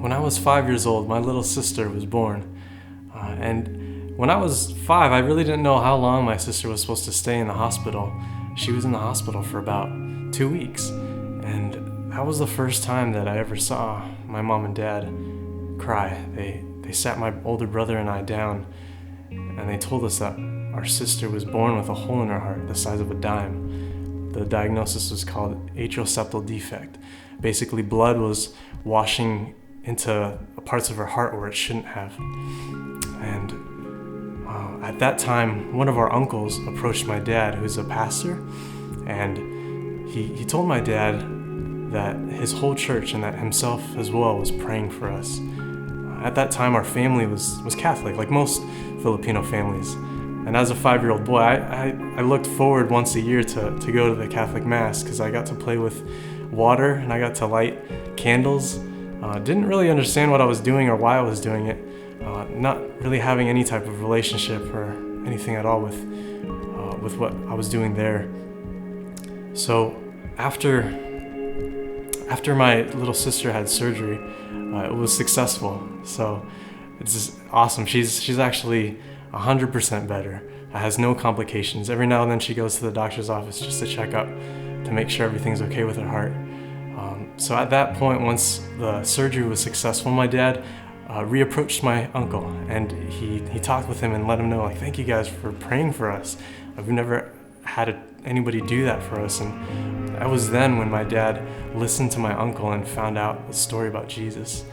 when I was 5 years old, my little sister was born. And when I was 5, I really didn't know how long my sister was supposed to stay in the hospital. She was in the hospital for about 2 weeks. And that was the first time that I ever saw my mom and dad cry. They sat my older brother and I down, and they told us that our sister was born with a hole in her heart the size of a dime. The diagnosis was called atrial septal defect. Basically, blood was washing into parts of her heart where it shouldn't have. And at that time, one of our uncles approached my dad, who's a pastor, and he told my dad that his whole church and that himself as well was praying for us. At that time, our family was Catholic, like most Filipino families. And as a 5-year-old boy, I looked forward once a year to go to the Catholic Mass because I got to play with water and I got to light candles. Didn't really understand what I was doing or why I was doing it. Not really having any type of relationship or anything at all with what I was doing there. So after my little sister had surgery, it was successful. So it's just awesome. She's actually 100% better. Has no complications. Every now and then she goes to the doctor's office just to check up to make sure everything's okay with her heart. So at that point, once the surgery was successful, my dad reapproached my uncle, and he talked with him and let him know, like, thank you guys for praying for us. We've never had anybody do that for us. And that was then when my dad listened to my uncle and found out the story about Jesus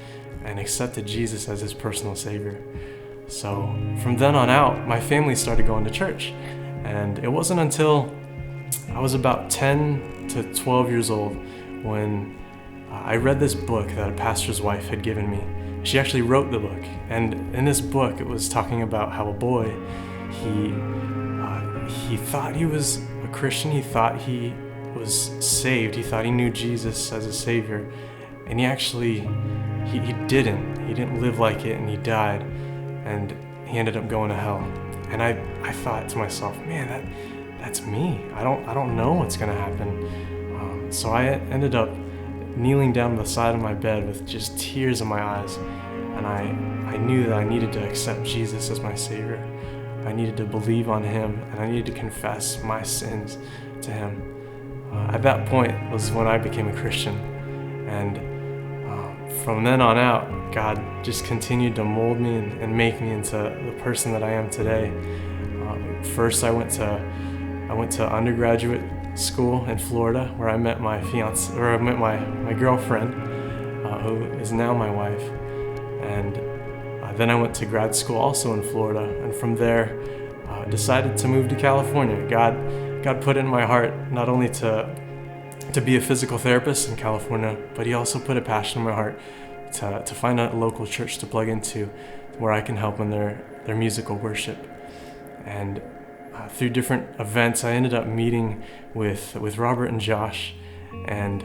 and accepted Jesus as his personal savior. So from then on out, my family started going to church. And it wasn't until I was about 10 to 12 years old when I read this book that a pastor's wife had given me. She actually wrote the book, and in this book it was talking about how a boy, he thought he was a Christian, he thought he was saved, he thought he knew Jesus as a savior, and he didn't live like it, and he died, and he ended up going to hell. And I thought to myself, man, that's me. I don't know what's gonna happen. So I ended up kneeling down by the side of my bed with just tears in my eyes, and I knew that I needed to accept Jesus as my savior. I needed to believe on him, and I needed to confess my sins to him. At that point was when I became a Christian, and from then on out, God just continued to mold me and make me into the person that I am today. First, I went to undergraduate school in Florida, where I met my my girlfriend, who is now my wife. And then I went to grad school also in Florida, and from there decided to move to California. God put it in my heart not only to be a physical therapist in California, but he also put a passion in my heart to find a local church to plug into where I can help in their musical worship. And through different events, I ended up meeting with Robert and Josh. And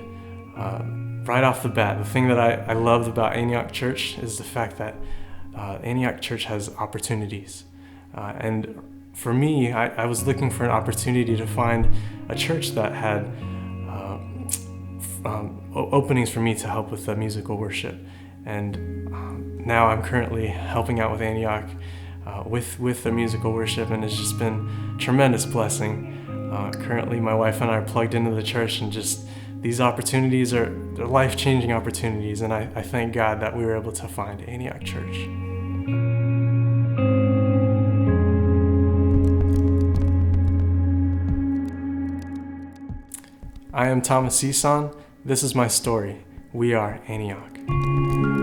right off the bat, the thing that I loved about Antioch Church is the fact that Antioch Church has opportunities. And for me, I was looking for an opportunity to find a church that had openings for me to help with the musical worship. And now I'm currently helping out with Antioch with the musical worship, and it's just been a tremendous blessing. Currently, my wife and I are plugged into the church, and just these opportunities they're life-changing opportunities, and I thank God that we were able to find Antioch Church. I am Thomas Sison. This is my story. We are Antioch.